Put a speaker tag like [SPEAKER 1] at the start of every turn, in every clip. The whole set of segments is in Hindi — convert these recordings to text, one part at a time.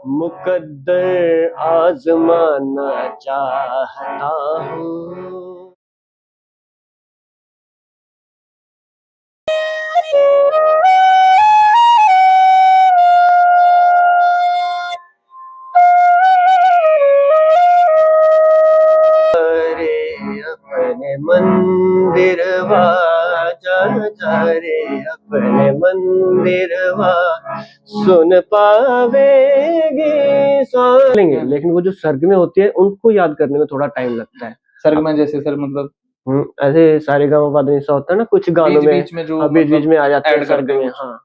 [SPEAKER 1] मुकद्दर आजमाना चाहता हूँ। अपने मंदिरवा जा जा रे अपने मंदिरवा सुन पावेगी लेंगे, लेकिन वो जो सर्ग में होती है उनको याद करने में थोड़ा टाइम लगता है।
[SPEAKER 2] सर्ग में जैसे सर मतलब
[SPEAKER 1] ऐसे सारे गाँव बाद ऐसा होता है ना, कुछ गानों में
[SPEAKER 2] बीच में जो
[SPEAKER 1] बीच बीच में आ जाते हैं सर्ग में। हाँ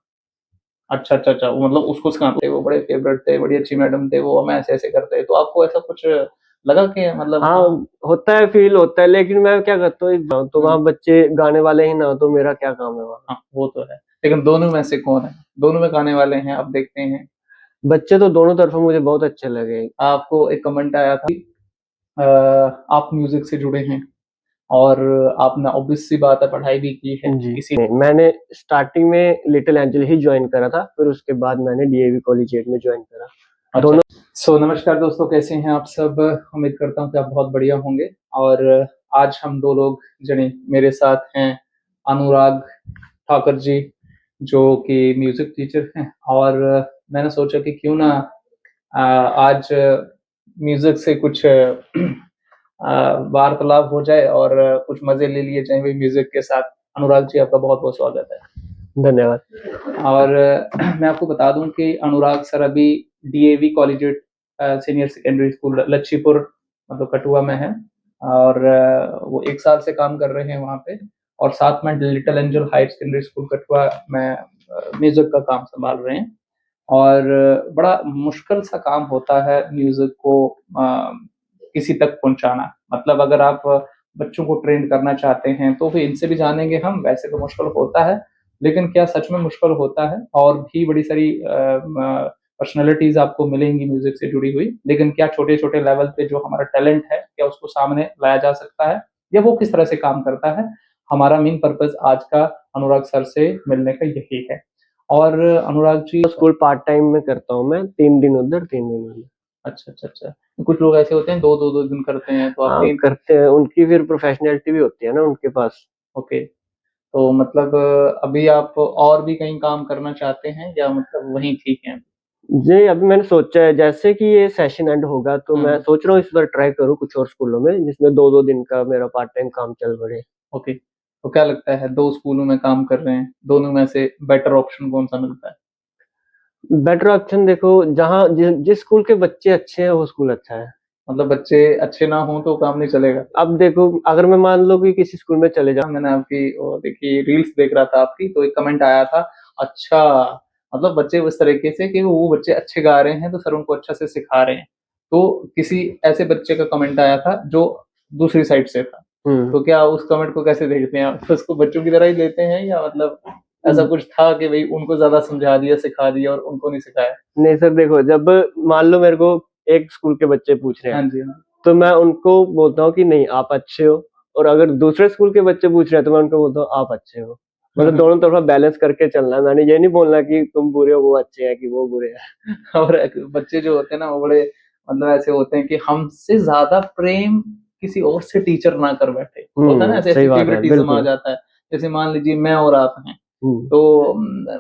[SPEAKER 2] अच्छा अच्छा अच्छा, वो मतलब उसको सिखाते, वो बड़े फेवरेट थे, बड़ी अच्छी मैडम थे वो, हमें ऐसे ऐसे करते। तो आपको ऐसा कुछ लगा कि मतलब
[SPEAKER 1] हाँ होता है, फील होता है, लेकिन मैं क्या करता हूँ तो वहाँ बच्चे गाने वाले ही ना हो तो मेरा क्या काम है वहाँ।
[SPEAKER 2] हाँ वो तो है, लेकिन दोनों में से कौन है, दोनों में गाने वाले हैं? अब देखते हैं।
[SPEAKER 1] बच्चे तो दोनों तरफ मुझे बहुत अच्छे लगे।
[SPEAKER 2] आपको एक कमेंट आया था आप म्यूजिक से जुड़े हैं और आपने ऑब्वियस सी बात है पढ़ाई भी की है
[SPEAKER 1] जी
[SPEAKER 2] इसी।
[SPEAKER 1] मैंने स्टार्टिंग में लिटिल एंजल ही ज्वाइन करा था, फिर उसके बाद मैंने डीएवी कॉलेजिएट में ज्वाइन करा।
[SPEAKER 2] अच्छा। दोनों नमस्कार दोस्तों, कैसे हैं आप सब? उम्मीद करता हूँ कि आप बहुत बढ़िया होंगे। और आज हम दो लोग जने मेरे साथ हैं अनुराग ठाकुर जी, जो कि म्यूजिक टीचर हैं, और मैंने सोचा कि क्यों ना आज म्यूजिक से कुछ वार्तालाप हो जाए और कुछ मजे ले लिए जाए भी म्यूजिक के साथ। अनुराग जी, आपका बहुत बहुत स्वागत है।
[SPEAKER 1] धन्यवाद।
[SPEAKER 2] और मैं आपको बता दूं कि अनुराग सर अभी DAV collegiate senior secondary school Lachhipur मतलब कठुआ में है, और वो 1 साल से काम कर रहे हैं वहाँ पे, और साथ में little angel higher secondary school Kathua में म्यूजिक का काम संभाल रहे हैं। और बड़ा मुश्किल सा काम होता है म्यूजिक को किसी तक पहुंचाना। मतलब अगर आप बच्चों को ट्रेन करना चाहते हैं तो फिर इनसे भी जानेंगे हम, वैसे तो मुश्किल होता है, लेकिन क्या सच में मुश्किल होता है? और भी बड़ी सारी पर्सनैलिटीज आपको मिलेंगी म्यूजिक से जुड़ी हुई, लेकिन क्या छोटे छोटे लेवल पे जो हमारा टैलेंट है क्या उसको सामने लाया जा सकता है, या वो किस तरह से काम करता है? हमारा मेन पर्पज आज का अनुराग सर से मिलने का यही है। और Anurag ji,
[SPEAKER 1] school part time में करता हूँ मैं, 3 दिन उधर 3 दिन उधर।
[SPEAKER 2] अच्छा अच्छा अच्छा, कुछ लोग ऐसे होते हैं दो दिन करते हैं, तो आप
[SPEAKER 1] हाँ करते हैं, उनकी फिर प्रोफेशनलिटी भी होती है ना उनके पास।
[SPEAKER 2] ओके। तो मतलब अभी आप और भी कहीं काम करना चाहते हैं या मतलब वहीं ठीक है?
[SPEAKER 1] जी अभी मैंने सोचा है जैसे कि ये सेशन एंड होगा तो मैं सोच रहा हूँ इस बार ट्राई करूँ कुछ और स्कूलों में जिसमें 2-2 दिन का मेरा पार्ट टाइम काम चल पड़े।
[SPEAKER 2] ओके। तो क्या लगता है, 2 स्कूलों में काम कर रहे हैं, दोनों में से बेटर ऑप्शन कौन-सा मिलता है?
[SPEAKER 1] बेटर ऑप्शन देखो, जहाँ जिस स्कूल के बच्चे अच्छे हैं वो स्कूल अच्छा है।
[SPEAKER 2] मतलब बच्चे अच्छे ना हों तो काम नहीं चलेगा?
[SPEAKER 1] अब देखो अगर मैं मान लो कि किसी स्कूल में चले जाऊँ,
[SPEAKER 2] मैंने आपकी वो देखी रील्स देख रहा था आपकी, तो एक कमेंट आया था, अच्छा मतलब बच्चे उस तरीके से कि वो बच्चे अच्छे गा रहे हैं तो सर उनको अच्छा से सिखा रहे हैं। तो किसी ऐसे बच्चे का कमेंट आया था जो दूसरी साइड से था। तो क्या उस कमेंट को कैसे देखते हैं आप? तो उसको बच्चों की तरह ही लेते हैं, या मतलब ऐसा कुछ था कि भई उनको ज़्यादा समझा दिया, सिखा दिया और उनको नहीं सिखाया?
[SPEAKER 1] नहीं सर देखो, जब मान लो मेरे को एक स्कूल के बच्चे पूछ रहे
[SPEAKER 2] हाँ
[SPEAKER 1] हैं
[SPEAKER 2] जी, हाँ।
[SPEAKER 1] तो मैं उनको बोलता हूँ कि नहीं आप अच्छे हो, और अगर दूसरे स्कूल के बच्चे पूछ रहे हैं तो मैं उनको बोलता हूँ आप अच्छे हो। मतलब दोनों तरफा बैलेंस करके चलना है, मैंने ये नहीं बोलना कि तुम बुरे हो वो अच्छे हैं कि वो बुरे हैं।
[SPEAKER 2] और बच्चे जो होते हैं ना वो बड़े मतलब ऐसे होते हैं कि हमसे ज़्यादा प्रेम किसी और से टीचर ना कर बैठे। होता है ना ऐसे
[SPEAKER 1] सही बात है,
[SPEAKER 2] फेवरेटिज़्म आ
[SPEAKER 1] बिल्कुल।
[SPEAKER 2] जाता है। जैसे मान लीजिए मैं और आप हैं, तो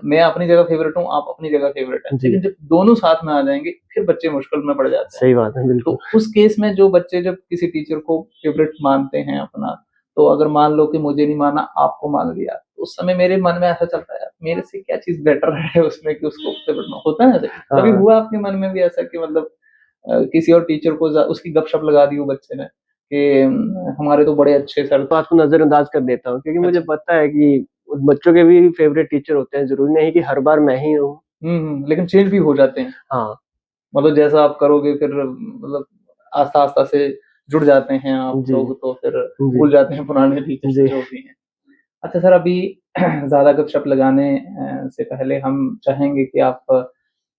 [SPEAKER 2] मैं अपनी जगह फेवरेट हूँ, आप अपनी जगह फेवरेट हैं। लेकिन जब दोनों साथ में आ जाएँगे फिर बच्चे मुश्किल में पड़ जाते हैं।
[SPEAKER 1] सही बात है, बिल्कुल।
[SPEAKER 2] तो उस केस में जो बच्चे जब किसी टीचर को फेवरेट मानते हैं अपना, तो अगर मान लो कि मुझे नहीं माना, आपको मान लिया, तो उस समय मेरे मन में ऐसा चलता है यार मेरे से क्या चीज़ बेटर है उसमें कि उसको फेवरेट मा होता है ऐसे? कभी हुआ आपके मन में भी ऐसा कि मतलब किसी और टीचर को उसकी गपशप लगा दी हो बच्चे ने कि हमारे तो बड़े अच्छे सर।
[SPEAKER 1] बात को नजरअंदाज कर देता हूँ क्योंकि मुझे
[SPEAKER 2] अच्छा।
[SPEAKER 1] पता है कि बच्चों के भी फेवरेट टीचर होते हैं, जरूरी नहीं कि हर बार मैं ही हूँ।
[SPEAKER 2] लेकिन चेंज भी हो जाते हैं।
[SPEAKER 1] हाँ
[SPEAKER 2] मतलब जैसा आप करोगे फिर मतलब आस्ता-आस्ता से जुड़ जाते हैं आप
[SPEAKER 1] जी
[SPEAKER 2] लोग, तो फिर
[SPEAKER 1] जी
[SPEAKER 2] भूल जाते हैं पुराने टीचर्स
[SPEAKER 1] जी।
[SPEAKER 2] जो भी हैं। अच्छा सर, अभी ज़्यादा गपशप लगाने से पहले हम चाहेंगे कि आप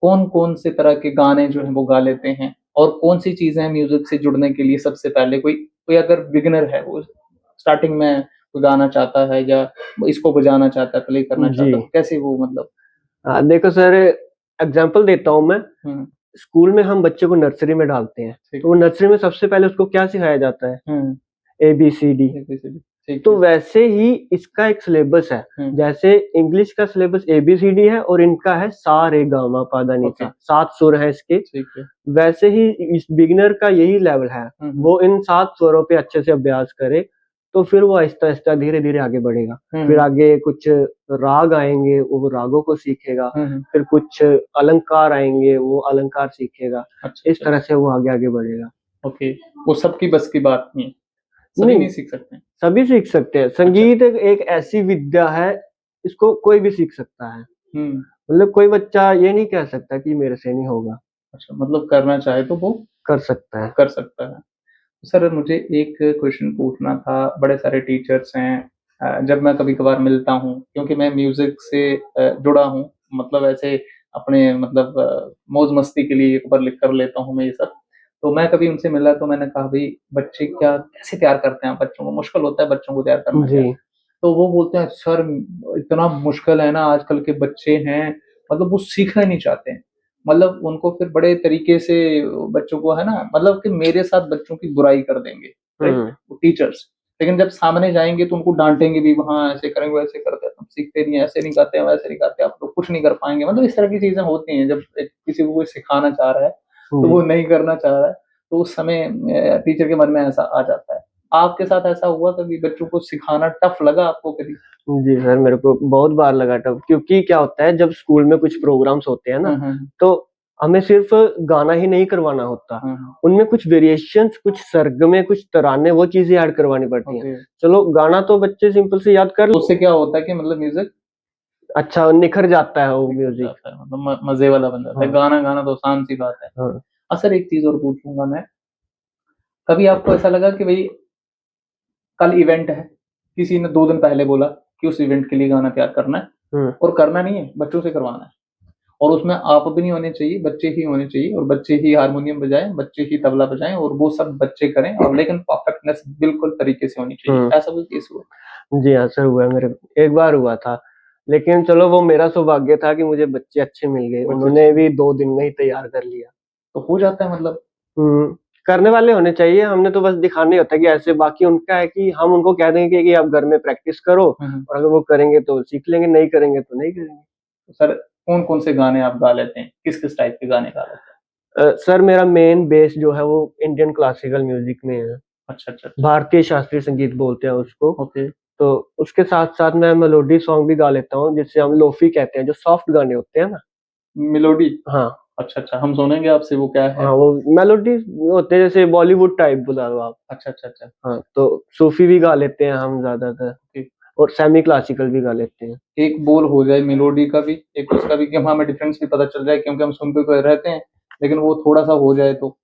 [SPEAKER 2] कौन-कौन से तरह के गाने जो हैं वो गा लेते हैं? और कौन-सी चीज़ें हैं म्यूज़िक से जुड़ने के लिए सबसे पहले कोई कोई अगर बिगिनर है, वो स्टार्टिंग में कोई गाना चाहता है या इसको बजाना चाहता है, प्ले करना
[SPEAKER 1] जी
[SPEAKER 2] चाहता है, तो कैसे वो मतलब?
[SPEAKER 1] हाँ देखो सर, एग्जाम्पल देता हूँ मैं।
[SPEAKER 2] हुँ।
[SPEAKER 1] स्कूल में हम बच्चे को नर्सरी में डालते हैं,
[SPEAKER 2] ठीक
[SPEAKER 1] तो वो नर्सरी में सबसे पहले उसको क्या सिखाया जाता है?
[SPEAKER 2] हम्म
[SPEAKER 1] ABCD।
[SPEAKER 2] ABCD, ठीक
[SPEAKER 1] तो
[SPEAKER 2] है।
[SPEAKER 1] वैसे ही इसका एक सिलेबस है, जैसे इंग्लिश का सिलेबस ABCD है और इनका है सा रे गा मा पा धा नी सा, 7 सुर हैं इसके।
[SPEAKER 2] ठीक है।
[SPEAKER 1] वैसे ही इस बिगिनर का यही लेवल है, वो इन 7 स्वरों पे अच्छे से अभ्यास करे, तो फिर वो आहिस्ता आहिस्ता धीरे धीरे आगे बढ़ेगा। फिर आगे कुछ राग आएंगे, वो रागों को सीखेगा। फिर कुछ अलंकार आएंगे, वो अलंकार सीखेगा।
[SPEAKER 2] अच्छा,
[SPEAKER 1] इस तरह से वो आगे आगे बढ़ेगा।
[SPEAKER 2] ओके, वो सबकी बस की बात नहीं है, सभी नहीं सीख सकते हैं।
[SPEAKER 1] सभी सीख सकते हैं। संगीत एक ऐसी विद्या है, इसको कोई भी सीख सकता है। मतलब कोई बच्चा ये नहीं कह सकता कि मेरे से नहीं होगा।
[SPEAKER 2] अच्छा, मतलब करना चाहे तो वो
[SPEAKER 1] कर सकता है।
[SPEAKER 2] कर सकता है। सर मुझे एक क्वेश्चन पूछना था, बड़े सारे टीचर्स हैं, जब मैं कभी कभार मिलता हूँ, क्योंकि मैं म्यूजिक से जुड़ा हूँ, मतलब ऐसे अपने मतलब मौज मस्ती के लिए एक बार लिख कर लेता हूँ मैं ये सब। तो मैं कभी उनसे मिला तो मैंने कहा भाई बच्चे क्या कैसे तैयार करते हैं बच्चों को, मुश्किल होता है बच्चों को तैयार करना क्या?
[SPEAKER 1] जी।
[SPEAKER 2] तो वो बोलते हैं सर इतना मुश्किल है ना, आजकल के बच्चे हैं मतलब वो सीखना ही नहीं चाहते हैं, मतलब उनको फिर बड़े तरीके से बच्चों को है ना, मतलब कि मेरे साथ बच्चों की बुराई कर देंगे, राइट, टीचर्स, लेकिन जब सामने जाएंगे तो उनको डांटेंगे भी, वहाँ ऐसे करेंगे वैसे करते हैं, तुम सीखते नहीं, ऐसे नहीं करते हैं वैसे नहीं करते, आप लोग कुछ नहीं कर पाएंगे, मतलब इस तरह की चीजें होती हैं। जब किसी को कोई सिखाना चाह रहा है तो वो नहीं करना चाह रहा है, तो उस समय टीचर के मन में ऐसा आ जाता है। आपके साथ ऐसा हुआ कभी, बच्चों को सिखाना टफ लगा आपको कभी?
[SPEAKER 1] जी सर, मेरे को बहुत बार लगा टफ, क्योंकि क्या होता है जब स्कूल में कुछ प्रोग्राम्स होते हैं ना, तो हमें सिर्फ गाना ही नहीं करवाना होता, उनमें कुछ वेरिएशंस, कुछ सरगमे, कुछ तराने, वो चीजें ऐड करवानी पड़ती हैं। चलो गाना तो बच्चे सिंपल से याद कर,
[SPEAKER 2] उससे क्या होता है कि मतलब म्यूजिक
[SPEAKER 1] अच्छा निखर जाता है, वो म्यूजिक
[SPEAKER 2] मतलब मजे वाला बन जाता है। गाना गाना तो आसान सी बात है। सर एक चीज और पूछूंगा मैं, कभी आपको ऐसा लगा कि भाई कल इवेंट है, किसी ने 2 दिन पहले बोला कि उस इवेंट के लिए गाना तैयार करना है, और करना नहीं है, बच्चों से करवाना है, और उसमें आप भी नहीं होने चाहिए, बच्चे ही होने चाहिए, और बच्चे ही हारमोनियम बजाएं, बच्चे ही तबला बजाएं, और वो सब बच्चे करें, और लेकिन परफेक्टनेस बिल्कुल तरीके से होनी चाहिए, ऐसा कोई केस हुआ?
[SPEAKER 1] जी हाँ सर, हुआ है, मेरे एक बार हुआ था, लेकिन चलो वो मेरा सौभाग्य था कि मुझे बच्चे अच्छे मिल गए, उन्होंने भी 2 दिन में ही तैयार कर लिया।
[SPEAKER 2] तो हो जाता है मतलब?
[SPEAKER 1] करने वाले होने चाहिए, हमने तो बस दिखाना ही होता है कि ऐसे, बाकी उनका है कि हम उनको कह देंगे कि आप घर में प्रैक्टिस करो, और अगर वो करेंगे तो सीख लेंगे, नहीं करेंगे तो नहीं करेंगे।
[SPEAKER 2] तो सर कौन-कौन से गाने आप गा लेते हैं? किस-किस टाइप के गाने गा लेते हैं?
[SPEAKER 1] सर मेरा मेन बेस जो है वो इंडियन क्लासिकल म्यूजिक में है।
[SPEAKER 2] अच्छा।
[SPEAKER 1] भारतीय शास्त्रीय संगीत बोलते हैं उसको।
[SPEAKER 2] ओके।
[SPEAKER 1] तो उसके साथ-साथ मैं मेलोडी सॉन्ग भी गा लेता हूँ, जिसे हम लोफी कहते हैं, जो सॉफ्ट गाने होते हैं ना।
[SPEAKER 2] मेलोडी?
[SPEAKER 1] हाँ।
[SPEAKER 2] अच्छा, हम सुनेंगे आपसे, वो क्या है?
[SPEAKER 1] हाँ, वो मेलोडी होते हैं जैसे बॉलीवुड टाइप बुला लो आप।
[SPEAKER 2] अच्छा।
[SPEAKER 1] हाँ, तो सूफी भी गा लेते हैं हम ज़्यादातर, और सेमी क्लासिकल भी गा लेते हैं।
[SPEAKER 2] एक बोल हो जाए मेलोडी का भी, एक उसका भी, कि हमें डिफरेंस भी पता चल जाए, क्योंकि हम सुनते तो रहते हैं, लेकिन वो थोड़ा-सा हो जाए तो।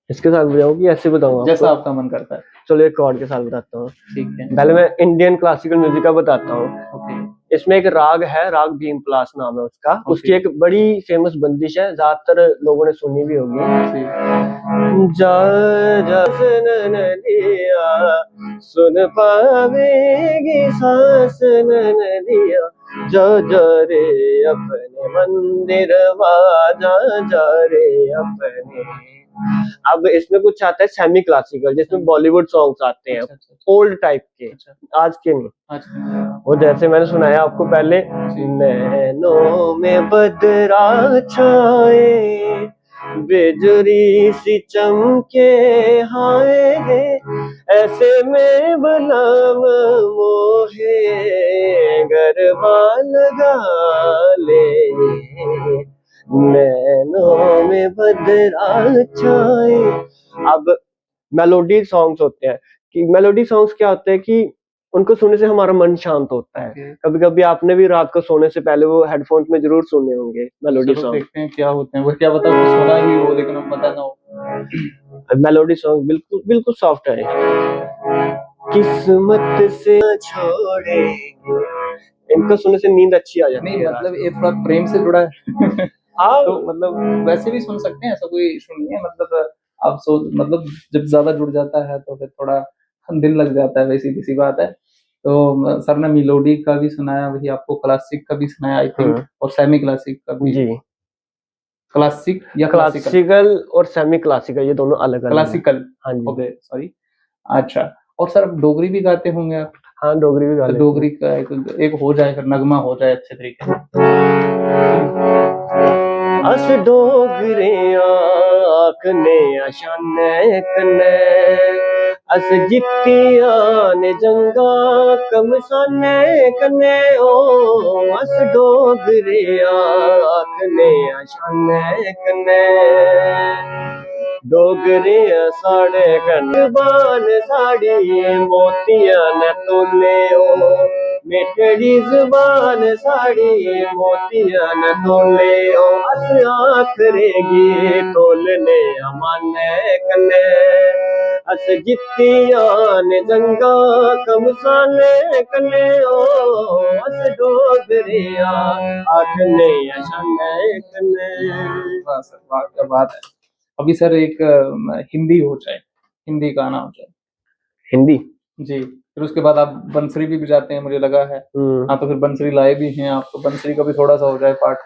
[SPEAKER 1] इसके साथ बजाऊँ कि ऐसे बताऊँ आपको?
[SPEAKER 2] जैसा आपका मन करता है।
[SPEAKER 1] चलो एक कॉर्ड के साथ बताता हूँ।
[SPEAKER 2] ठीक है।
[SPEAKER 1] पहले मैं इंडियन क्लासिकल म्यूजिक का बताता हूँ।
[SPEAKER 2] ओके।
[SPEAKER 1] इसमें एक राग है, राग भीमपलास नाम है उसका। उसकी एक बड़ी फेमस बंदिश है, ज्यादातर लोगों ने सुनी भी होगी। जा जा नदिया सुन पावेगी सांस नदिया, जा जा रे अपने मंदिर जा रे अपने। अब इसमें कुछ आता है सेमी क्लासिकल, जिसमें बॉलीवुड सॉन्ग्स आते हैं, ओल्ड टाइप के, आज के नहीं। वो जैसे मैंने सुनाया आपको पहले, नैनों में बदरा छाए, बिजली सी चमके हाय, ऐसे में बलम मोहे गरबा लगा ले, नैनों में बदरा छाए। अब मेलोडी सॉन्ग्स होते हैं, कि मेलोडी सॉन्ग्स क्या होते हैं कि उनको सुनने से हमारा मन शांत होता है। कभी-कभी आपने भी रात को सोने से पहले वो हेडफोन्स में जरूर सुने होंगे मेलोडी सॉन्ग।
[SPEAKER 2] देखते हैं क्या होते हैं, वो क्या पता कुछ सुना ही हो लेकिन हम पता ना हो।
[SPEAKER 1] मेलोडी सॉन्ग बिल्कुल सॉफ्ट है। किस्मत से छोड़ेंगे, इनको सुनने से नींद अच्छी आ जाती है।
[SPEAKER 2] नहीं मतलब ये थोड़ा प्रेम से जुड़ा है।
[SPEAKER 1] हाँ,
[SPEAKER 2] तो मतलब वैसे भी सुन सकते हैं, ऐसा कोई इशू नहीं है, मतलब आप मतलब जब ज्यादा जुड़ जाता है तो फिर थोड़ा दिल लग जाता है, वैसी सी बात है। तो सर ने मेलोडी का भी सुनाया, वही आपको क्लासिक का भी सुनाया आई थिंक, और सेमी क्लासिक का भी।
[SPEAKER 1] जी।
[SPEAKER 2] क्लासिक या क्लासिकल?
[SPEAKER 1] क्लासिकल और सेमी क्लासिकल, ये दोनों अलग अलग है।
[SPEAKER 2] क्लासिकल,
[SPEAKER 1] हाँ जी।
[SPEAKER 2] Okay sorry. अच्छा, और सर अब डोगरी भी गाते होंगे आप?
[SPEAKER 1] हाँ, डोगरी भी गा
[SPEAKER 2] तो
[SPEAKER 1] लेते हैं।
[SPEAKER 2] डोगरी का एक हो जाए, फिर नगमा हो जाए अच्छे तरीके से।
[SPEAKER 1] अस डोगरियां आखने शाने कन्ने, अस जित्तियां ने जंगा कमसाने कन्ने ओ, अस डोगरियां आखने शाने कन्ने, डोगरे साढ़े कनबान साड़ी मोतियां न तोले ओ, मिठड़ी जुबान साड़ी मोतियां न तोले ओ, अस आखरेगी तोलने अमाने कन्ने, अस जित्तियां ने जंगा कमसाने कन्ने ओ, अस डोगरियां आखने शाने कन्ने।
[SPEAKER 2] वाह सर, वाह क्या बात है। अभी सर एक हिंदी हो जाए, हिंदी गाना हो जाए।
[SPEAKER 1] हिंदी
[SPEAKER 2] जी, फिर उसके बाद आप बंसरी भी बजाते हैं मुझे लगा है। हाँ, तो फिर बंसरी लाए भी हैं आप, तो बंसरी का भी थोड़ा सा हो जाए पार्ट।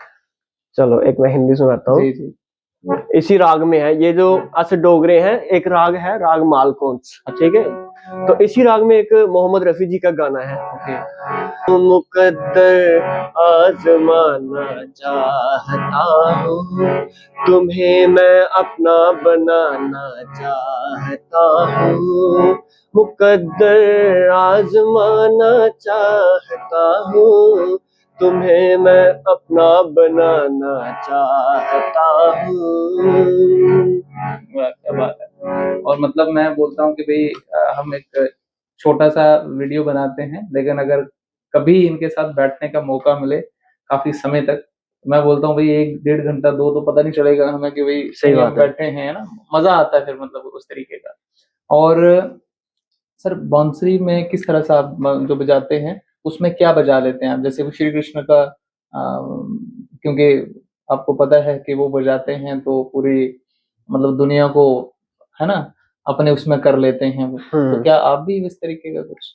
[SPEAKER 1] चलो एक मैं हिंदी सुनाता हूँ।
[SPEAKER 2] जी जी।
[SPEAKER 1] इसी राग में है ये, जो अस डोगरे हैं, एक राग है राग मालकोंस, ठीक है। तो इसी राग में एक मोहम्मद रफी जी का गाना है।
[SPEAKER 2] ओके।
[SPEAKER 1] मुकद्दर आजमाना चाहता हूँ, तुम्हें मैं अपना बनाना चाहता हूँ, मुकद्दर आजमाना चाहता हूँ, तुम्हें मैं अपना बनाना चाहता हूँ।
[SPEAKER 2] वाह क्या बात है। और मतलब मैं बोलता हूँ कि भाई हम एक छोटा सा वीडियो बनाते हैं, लेकिन अगर कभी इनके साथ बैठने का मौका मिले काफी समय तक, मैं बोलता हूँ भाई 1 डेढ़ घंटा 2 तो पता नहीं चलेगा हमें कि भाई
[SPEAKER 1] सही
[SPEAKER 2] कहीं
[SPEAKER 1] बात
[SPEAKER 2] हम
[SPEAKER 1] है।
[SPEAKER 2] बैठे हैं ना, मजा आता है फिर मतलब उस तरीके का। और सर बांसुरी में किस तरह से आप जो बजाते हैं उसमें क्या बजा लेते हैं आप? जैसे वो श्री कृष्ण का क्योंकि आपको पता है कि वो बजाते हैं तो पूरी मतलब दुनिया को, है ना, अपने उसमें कर लेते हैं वो। तो क्या आप भी इस तरीके का कुछ?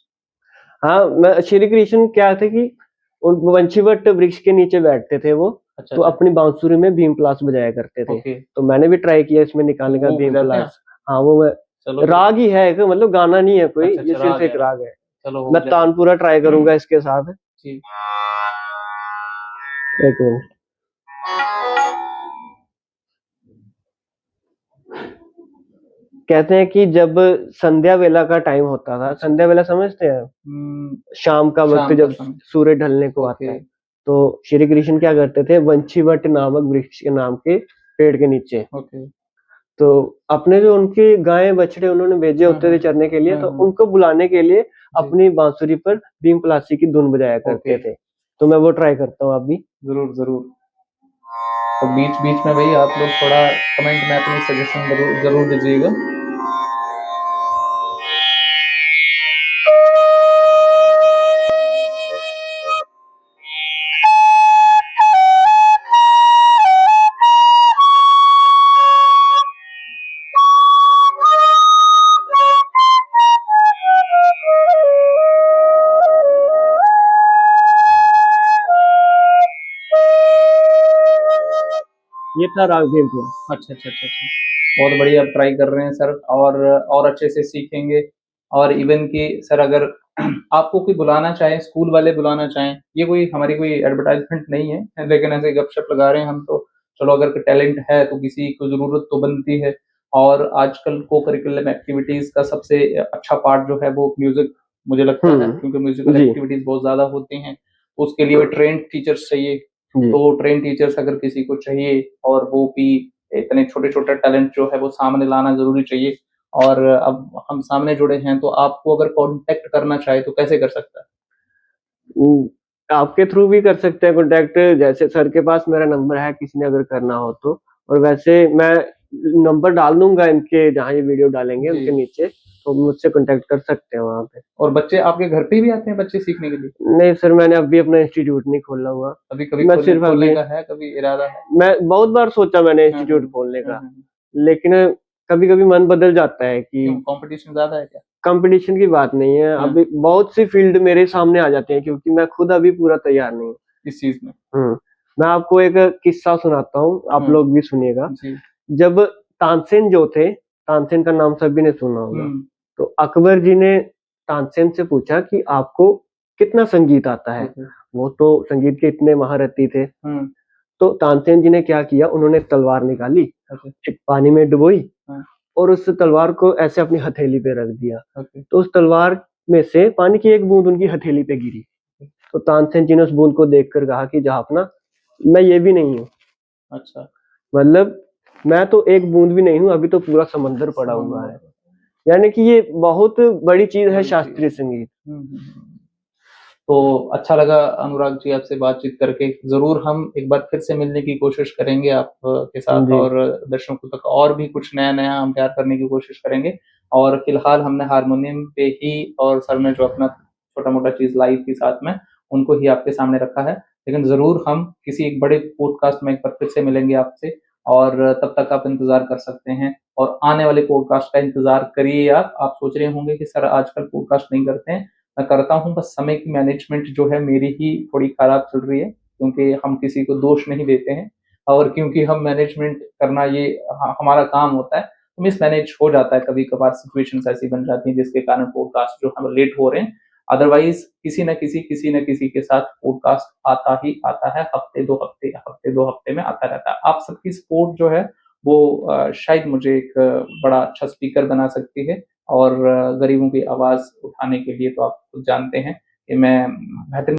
[SPEAKER 1] हाँ, मैं श्री कृष्ण क्या थे कि उन वंशीवट वृक्ष के नीचे बैठते थे वो,
[SPEAKER 2] अच्छा
[SPEAKER 1] तो
[SPEAKER 2] अच्छा।
[SPEAKER 1] अपनी बांसुरी में भीम पलास बजाया करते थे।
[SPEAKER 2] ओके।
[SPEAKER 1] तो मैंने भी ट्राई किया इसमें निकालने का
[SPEAKER 2] वो
[SPEAKER 1] भीम
[SPEAKER 2] बजाते हैं आप?
[SPEAKER 1] पलास। हाँ, वो मैं
[SPEAKER 2] चलो फिर।
[SPEAKER 1] राग ही है एक, मतलब गाना नहीं है कोई,
[SPEAKER 2] अच्छा
[SPEAKER 1] ये
[SPEAKER 2] अच्छा,
[SPEAKER 1] सिर्फ
[SPEAKER 2] राग
[SPEAKER 1] एक
[SPEAKER 2] है,
[SPEAKER 1] राग है।
[SPEAKER 2] चलो हो
[SPEAKER 1] मैं
[SPEAKER 2] जाए।
[SPEAKER 1] तानपुरा ट्राई करूंगा इसके साथ।
[SPEAKER 2] जी।
[SPEAKER 1] एक मिनट। कहते हैं कि जब संध्या वेला का टाइम होता था, संध्या वेला समझते हैं, शाम का वक्त
[SPEAKER 2] शाम का
[SPEAKER 1] जब
[SPEAKER 2] समय।
[SPEAKER 1] सूर्य ढलने को आता
[SPEAKER 2] ओके।
[SPEAKER 1] है, तो श्री कृष्ण क्या करते थे, वंशीवट नामक वृक्ष के नाम के पेड़ के नीचे,
[SPEAKER 2] ओके।
[SPEAKER 1] तो अपने जो उनके गाय बछड़े उन्होंने भेजे होते थे चरने के लिए, तो उनको बुलाने के लिए अपनी बांसुरी पर भीम पलासी की धुन बजाया करते
[SPEAKER 2] ओके।
[SPEAKER 1] थे। तो मैं वो ट्राई करता हूँ अभी।
[SPEAKER 2] जरूर जरूर। तो बीच बीच में भाई आप लोग थोड़ा कमेंट में अपनी सजेशन जरूर जरूर दीजिएगा।
[SPEAKER 1] ये था राग भीमपुर।
[SPEAKER 2] अच्छा अच्छा अच्छा अच्छा, बहुत बढ़िया आप ट्राई कर रहे हैं सर, और अच्छे से सीखेंगे। और इवन कि सर अगर आपको कोई बुलाना चाहे, स्कूल वाले बुलाना चाहें, ये कोई हमारी कोई एडवर्टाइजमेंट नहीं है, लेकिन ऐसे गपशप लगा रहे हैं हम, तो चलो अगर टैलेंट है तो किसी को जरूरत तो बनती है। और आजकल को करिकुलम एक्टिविटीज का सबसे अच्छा पार्ट जो है वो म्यूजिक मुझे लगता है, क्योंकि म्यूजिकल
[SPEAKER 1] जी
[SPEAKER 2] एक्टिविटीज बहुत ज्यादा होती हैं, तो उसके लिए ट्रेंड टीचर्स चाहिए।
[SPEAKER 1] जी।
[SPEAKER 2] तो ट्रेन टीचर्स अगर किसी को चाहिए, और वो भी इतने छोटे छोटे टैलेंट जो है वो सामने लाना जरूरी चाहिए। और अब हम सामने जुड़े हैं, तो आपको अगर कांटेक्ट करना चाहे तो कैसे कर सकता है?
[SPEAKER 1] आपके थ्रू भी कर सकते हैं कॉन्टेक्ट, जैसे सर के पास मेरा नंबर है, किसी ने अगर करना हो तो। और वैसे मैं नंबर डाल दूंगा इनके, जहाँ ये वीडियो डालेंगे
[SPEAKER 2] जी।
[SPEAKER 1] उनके नीचे, तो मुझसे कॉन्टेक्ट कर सकते हैं वहाँ पे।
[SPEAKER 2] और बच्चे आपके घर पे भी आते हैं बच्चे सीखने के लिए?
[SPEAKER 1] नहीं सर, मैंने अभी अपना इंस्टीट्यूट नहीं खोला हुआ।
[SPEAKER 2] अभी कभी
[SPEAKER 1] मैं सिर्फ
[SPEAKER 2] खोलने
[SPEAKER 1] अभी,
[SPEAKER 2] का है, कभी इरादा है?
[SPEAKER 1] मैं बहुत बार सोचा मैंने इंस्टीट्यूट खोलने का,
[SPEAKER 2] हम्म।
[SPEAKER 1] लेकिन कभी कभी मन बदल जाता है कि
[SPEAKER 2] क्यों, कंपटीशन ज्यादा है क्या?
[SPEAKER 1] कंपटीशन की बात नहीं है, अभी बहुत सी फील्ड मेरे सामने आ जाते हैं, क्योंकि मैं खुद अभी पूरा तैयार नहीं हूँ
[SPEAKER 2] इस चीज में?
[SPEAKER 1] हम्म मैं आपको एक किस्सा सुनाता हूँ, आप लोग भी सुनिएगा।
[SPEAKER 2] जी।
[SPEAKER 1] जब तानसेन जो थे, तानसेन का नाम सभी ने सुना होगा, तो अकबर जी ने तानसेन से पूछा कि आपको कितना संगीत आता है? वो तो संगीत के इतने महारथी थे। तो तानसेन जी ने क्या किया, उन्होंने तलवार निकाली, एक पानी में डुबोई और उस तलवार को ऐसे अपनी हथेली पे रख दिया। तो उस तलवार में से पानी की एक बूंद उनकी हथेली पे गिरी। तो तानसेन जी ने उस बूंद को देखकर कहा कि जहांपना, मैं ये भी नहीं हूँ।
[SPEAKER 2] अच्छा।
[SPEAKER 1] मतलब मैं तो एक बूंद भी नहीं हूँ, अभी तो पूरा समंदर पड़ा हुआ है। यानी कि ये बहुत बड़ी चीज है शास्त्रीय संगीत।
[SPEAKER 2] तो अच्छा लगा अनुराग जी आपसे बातचीत करके। जरूर हम एक बार फिर से मिलने की कोशिश करेंगे आप के साथ, और दर्शकों तक और भी कुछ नया नया हम प्यार करने की कोशिश करेंगे। और फिलहाल हमने हारमोनियम पे ही, और सर ने जो अपना छोटा मोटा चीज लाई थी साथ में, उनको ही आपके सामने रखा है। लेकिन जरूर हम किसी एक बड़े पॉडकास्ट में एक बार फिर से मिलेंगे आपसे, और तब तक आप इंतजार कर सकते हैं। और आने वाले पॉडकास्ट का इंतजार करिए। आप सोच रहे होंगे कि सर आजकल पॉडकास्ट नहीं करते हैं। मैं करता हूँ, बस समय की मैनेजमेंट जो है मेरी ही थोड़ी खराब चल रही है, क्योंकि हम किसी को दोष नहीं देते हैं, और क्योंकि हम मैनेजमेंट करना ये हमारा काम होता है, तो मिसमैनेज हो जाता है। कभी कभार सिचुएशंस ऐसी बन जाती हैं जिसके कारण पॉडकास्ट जो हम लेट हो रहे हैं। अदरवाइज किसी न किसी के साथ पॉडकास्ट आता ही आता है, हफ्ते दो हफ्ते में आता रहता है। आप सबकी सपोर्ट जो है वो शायद मुझे एक बड़ा अच्छा स्पीकर बना सकती है। और गरीबों की आवाज उठाने के लिए तो आप खुद जानते हैं कि मैं बेहतरीन